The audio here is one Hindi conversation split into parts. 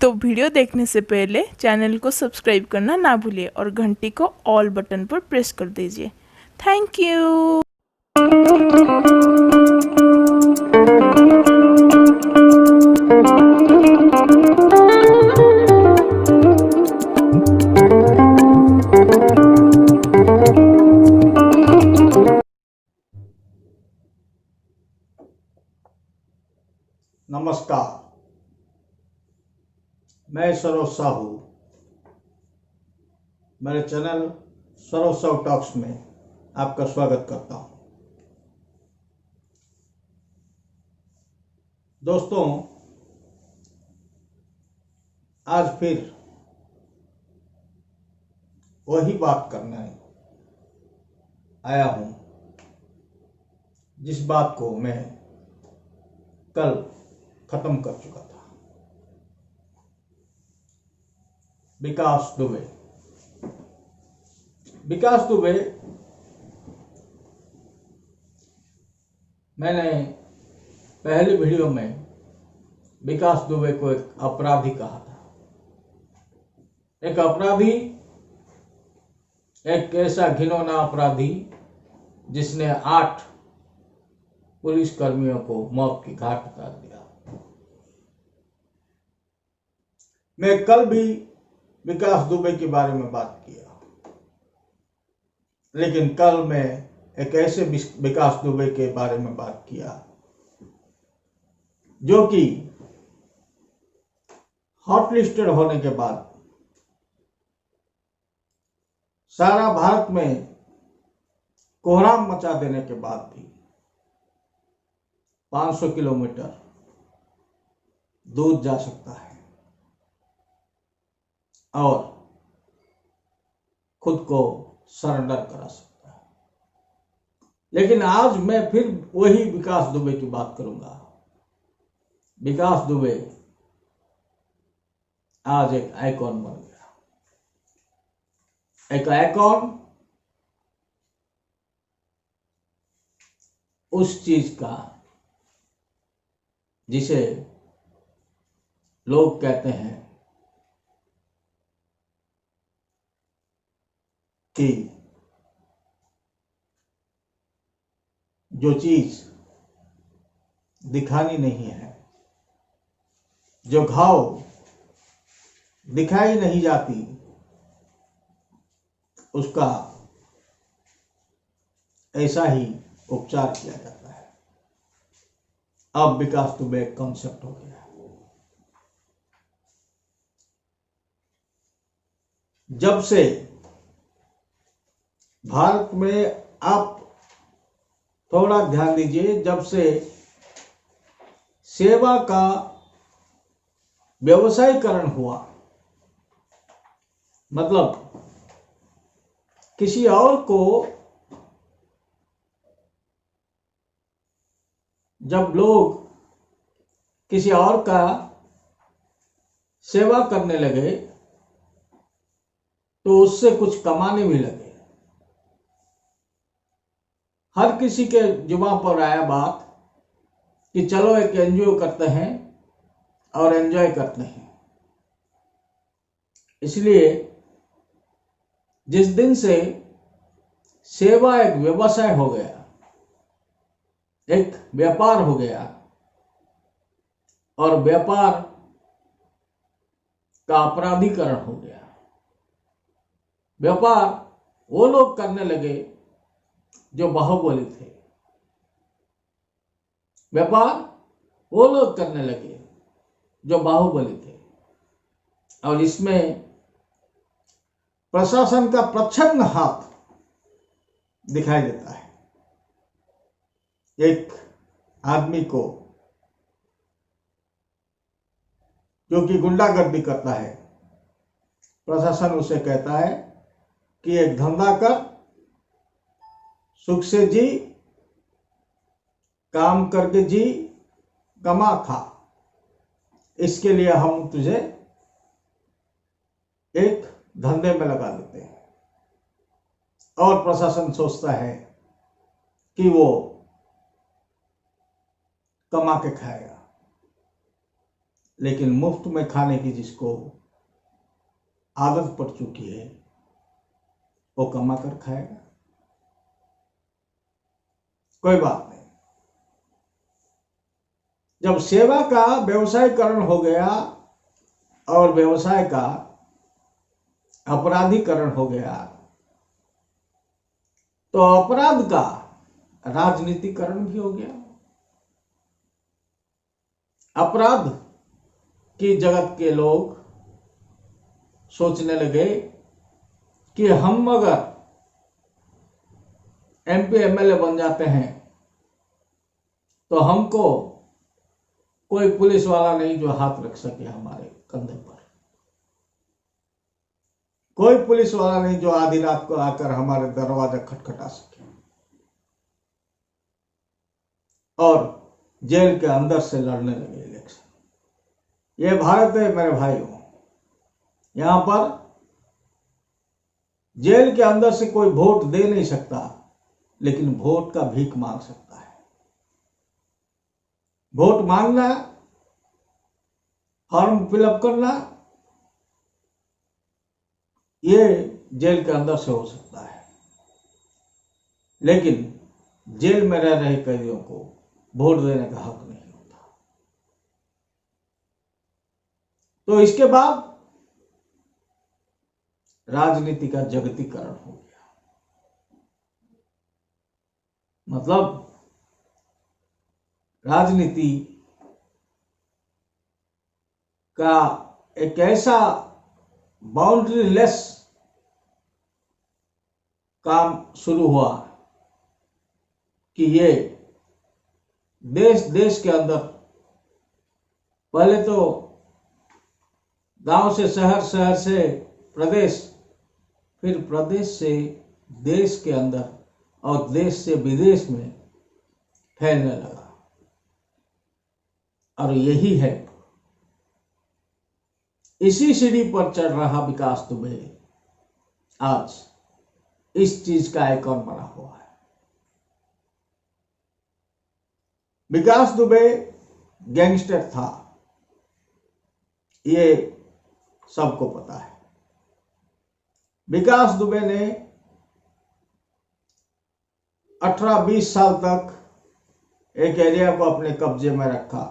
तो वीडियो देखने से पहले चैनल को सब्सक्राइब करना ना भूलिए और घंटी को ऑल बटन पर प्रेस कर दीजिए। Thank you. नमस्कार, मैं सरोज साहू मेरे चैनल सरोज साहू टॉक्स में आपका स्वागत करता हूं। दोस्तों, आज फिर वही बात करने आया हूं जिस बात को मैं कल खत्म कर चुका था। विकास दुबे मैंने पहले वीडियो में विकास दुबे को एक अपराधी कहा था। एक अपराधी, एक ऐसा घिनौना अपराधी जिसने 8 पुलिस कर्मियों को मौत की घाट उतार दिया। मैं कल भी विकास दुबे के बारे में बात किया, लेकिन कल मैं एक ऐसे विकास दुबे के बारे में बात किया जो कि हॉट लिस्टेड होने के बाद सारा भारत में कोहराम मचा देने के बाद भी 500 किलोमीटर दूर जा सकता है और खुद को सरेंडर करा सकता है। लेकिन आज मैं फिर वही विकास दुबे की बात करूंगा। विकास दुबे आज एक आइकॉन बन गया, एक आइकॉन उस चीज का जिसे लोग कहते हैं कि जो चीज दिखानी नहीं है, जो घाव दिखाई नहीं जाती, उसका ऐसा ही उपचार किया जाता है। अब विकास दुबे एक कॉन्सेप्ट हो गया। जब से भारत में, आप थोड़ा ध्यान दीजिए, जब से सेवा का व्यवसायीकरण हुआ, मतलब किसी और को जब लोग किसी और का सेवा करने लगे तो उससे कुछ कमाने भी लगे। हर किसी के जुबान पर आया बात कि चलो एक एनजीओ करते हैं और एंजॉय करते हैं। इसलिए जिस दिन से सेवा एक व्यवसाय हो गया, एक व्यापार हो गया, और व्यापार का अपराधीकरण हो गया, व्यापार वो लोग करने लगे जो बाहुबली थे, व्यापार वो लोग करने लगे जो बाहुबली थे, और इसमें प्रशासन का प्रच्छन्न हाथ दिखाई देता है। एक आदमी को जो कि गुंडागर्दी करता है, प्रशासन उसे कहता है कि एक धंधा कर, सुख से जी, काम करके जी, कमा खा, इसके लिए हम तुझे एक धंधे में लगा देते हैं। और प्रशासन सोचता है कि वो कमा के खाएगा, लेकिन मुफ्त में खाने की जिसको आदत पड़ चुकी है वो कमा कर खाएगा। कोई बात नहीं। जब सेवा का व्यवसायीकरण हो गया और व्यवसाय का अपराधीकरण हो गया तो अपराध का राजनीतिकरण भी हो गया। अपराध की जगत के लोग सोचने लगे कि हम अगर एमपी एमएलए बन जाते हैं तो हमको कोई पुलिस वाला नहीं जो हाथ रख सके हमारे कंधे पर, कोई पुलिस वाला नहीं जो आधी रात को आकर हमारे दरवाजा खटखटा सके और जेल के अंदर से लड़ने लगे इलेक्शन। ये भारत है मेरे भाइयों। यहां पर जेल के अंदर से कोई वोट दे नहीं सकता, लेकिन वोट का भीख मांग सकता है। वोट मांगना, फॉर्म फिलअप करना, ये जेल के अंदर से हो सकता है, लेकिन जेल में रह रहे कैदियों को वोट देने का हक नहीं होता। तो इसके बाद राजनीति का जगतीकरण हो गया। मतलब राजनीति का एक ऐसा बाउंड्री लेस काम शुरू हुआ कि ये देश देश के अंदर, पहले तो गांव से शहर, शहर से प्रदेश, फिर प्रदेश से देश के अंदर और देश से विदेश में फैलने लगा। और यही है, इसी सीढ़ी पर चढ़ रहा विकास दुबे आज इस चीज का आइकॉन बना हुआ है। विकास दुबे गैंगस्टर था, ये सबको पता है। विकास दुबे ने 18-20 साल तक एक एरिया को अपने कब्जे में रखा।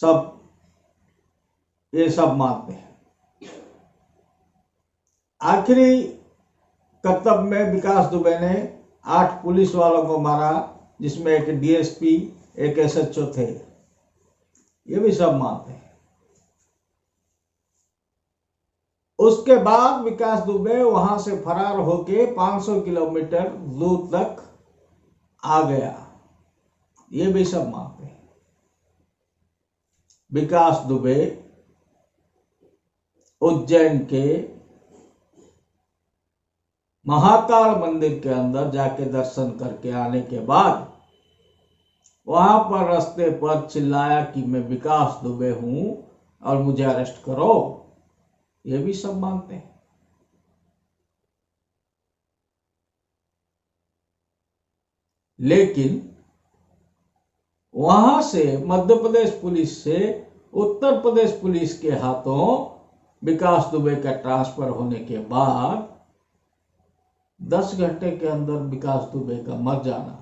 सब ये सब मानते हैं। आखिरी करतब में विकास दुबे ने 8 पुलिस वालों को मारा, जिसमें एक डीएसपी, एक एसएचओ थे। ये भी सब मानते हैं। उसके बाद विकास दुबे वहां से फरार होके 500 किलोमीटर दूर तक आ गया। ये भी सब मानते हैं। विकास दुबे उज्जैन के महाकाल मंदिर के अंदर जाके दर्शन करके आने के बाद वहां पर रास्ते पर चिल्लाया कि मैं विकास दुबे हूं और मुझे अरेस्ट करो। ये भी सब मानते हैं। लेकिन वहां से मध्य प्रदेश पुलिस से उत्तर प्रदेश पुलिस के हाथों विकास दुबे का ट्रांसफर होने के बाद 10 घंटे के अंदर विकास दुबे का मर जाना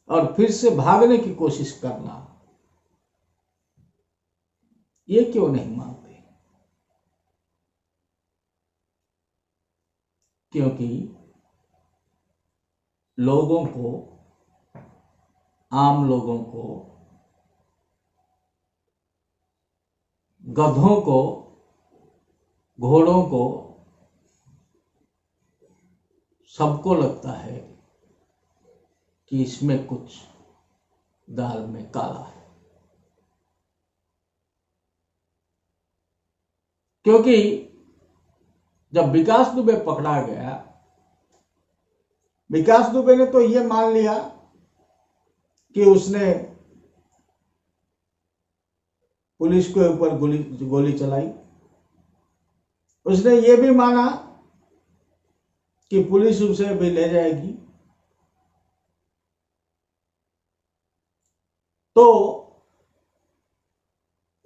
और फिर से भागने की कोशिश करना, ये क्यों नहीं मानते? क्योंकि लोगों को, आम लोगों को, गधों को, घोड़ों को, सबको लगता है कि इसमें कुछ दाल में काला है। क्योंकि जब विकास दुबे पकड़ा गया, विकास दुबे ने तो ये मान लिया कि उसने पुलिस के ऊपर गोली चलाई। उसने ये भी माना कि पुलिस उसे भी ले जाएगी। तो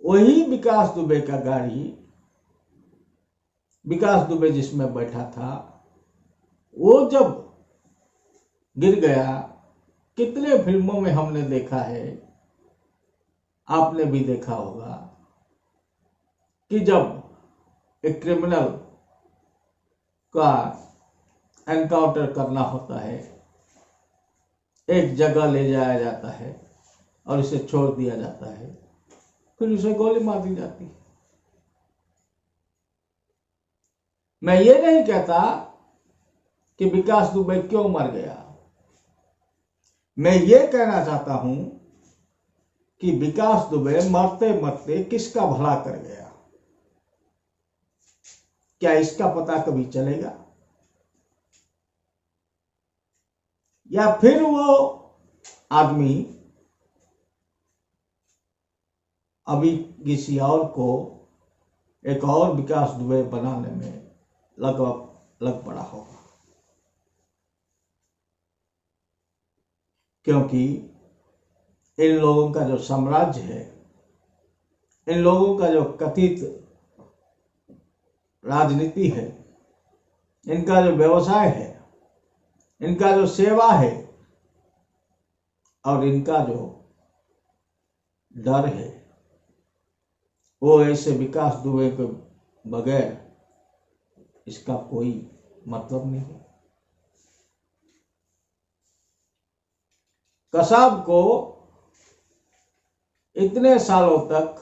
वही विकास दुबे का गाड़ी, विकास दुबे जिसमें बैठा था, वो जब गिर गया, कितने फिल्मों में हमने देखा है, आपने भी देखा होगा कि जब एक क्रिमिनल का एनकाउंटर करना होता है, एक जगह ले जाया जाता है और इसे छोड़ दिया जाता है, फिर उसे गोली मार दी जाती है। मैं ये नहीं कहता कि विकास दुबे क्यों मर गया, मैं ये कहना चाहता हूं कि विकास दुबे मरते मरते किसका भला कर गया, क्या इसका पता कभी चलेगा? या फिर वो आदमी अभी किसी और को, एक और विकास दुबे बनाने में लग पड़ा होगा, क्योंकि इन लोगों का जो साम्राज्य है, इन लोगों का जो कथित राजनीति है, इनका जो व्यवसाय है, इनका जो सेवा है और इनका जो डर है, वो ऐसे विकास दुबे के बगैर इसका कोई मतलब नहीं है। कसाब को इतने सालों तक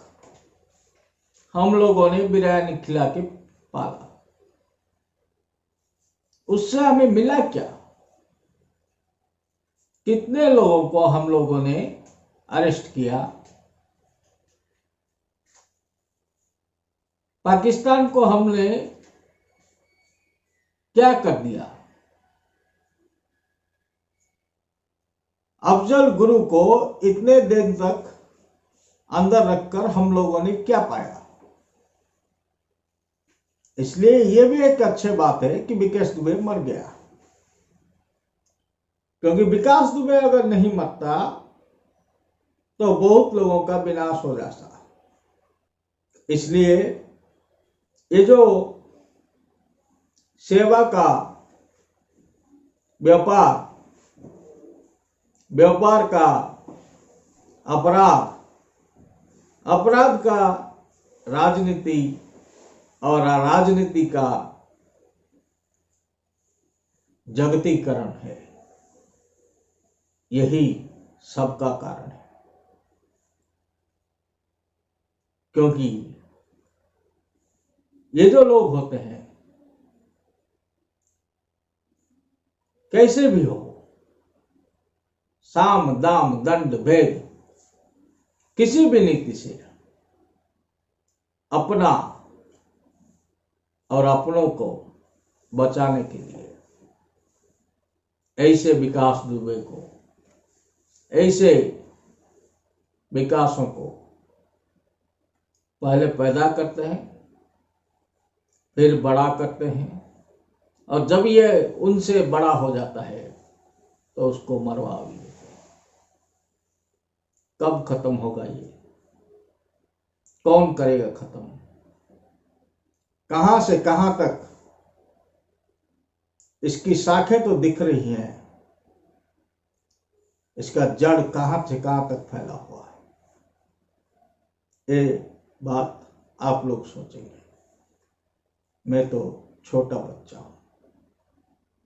हम लोगों ने बिरयानी खिला के पाला, उससे हमें मिला क्या? कितने लोगों को हम लोगों ने अरेस्ट किया, पाकिस्तान को हमने क्या कर दिया? अफजल गुरु को इतने दिन तक अंदर रखकर हम लोगों ने क्या पाया? इसलिए यह भी एक अच्छी बात है कि विकास दुबे मर गया, क्योंकि विकास दुबे अगर नहीं मरता तो बहुत लोगों का विनाश हो जाता। इसलिए ये जो सेवा का व्यापार का अपराध का राजनीति और राजनीति का जगतीकरण है, यही सबका कारण है। क्योंकि ये जो लोग होते हैं, कैसे भी हो, साम दाम दंड भेद किसी भी नीति से अपना और अपनों को बचाने के लिए ऐसे विकास दुबे को, ऐसे विकासों को पहले पैदा करते हैं, फिर बड़ा करते हैं, और जब ये उनसे बड़ा हो जाता है तो उसको मरवा भी देते हैं। कब खत्म होगा ये? कौन करेगा खत्म? कहां से कहां तक इसकी शाखें तो दिख रही हैं, इसका जड़ कहां से कहां तक फैला हुआ है, ये बात आप लोग सोचेंगे। मैं तो छोटा बच्चा हूं।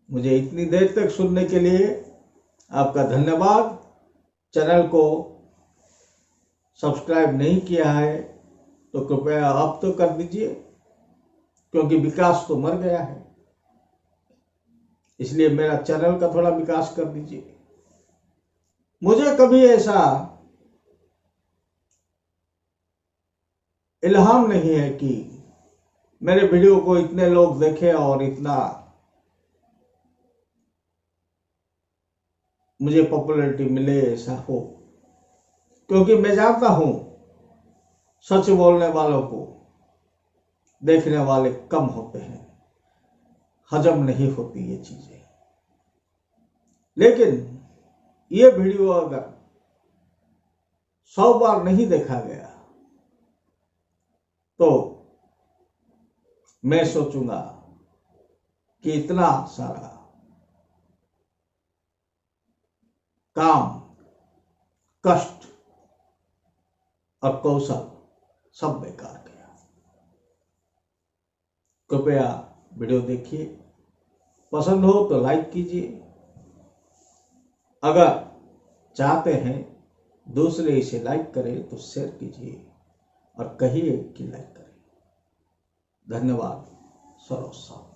मुझे इतनी देर तक सुनने के लिए आपका धन्यवाद। चैनल को सब्सक्राइब नहीं किया है तो कृपया आप तो कर दीजिए, क्योंकि विकास तो मर गया है, इसलिए मेरा चैनल का थोड़ा विकास कर दीजिए। मुझे कभी ऐसा इल्हाम नहीं है कि मेरे वीडियो को इतने लोग देखें और इतना मुझे पॉपुलैरिटी मिले, ऐसा हो, क्योंकि मैं जानता हूं सच बोलने वालों को देखने वाले कम होते हैं, हजम नहीं होती ये चीजें। लेकिन ये वीडियो अगर 100 बार नहीं देखा गया तो मैं सोचूंगा कि इतना सारा काम, कष्ट और कौशल सब बेकार गया। कृपया वीडियो देखिए, पसंद हो तो लाइक कीजिए, अगर चाहते हैं दूसरे इसे लाइक करें तो शेयर कीजिए और कहिए कि लाइक करें। धन्यवाद। सरोज साहब।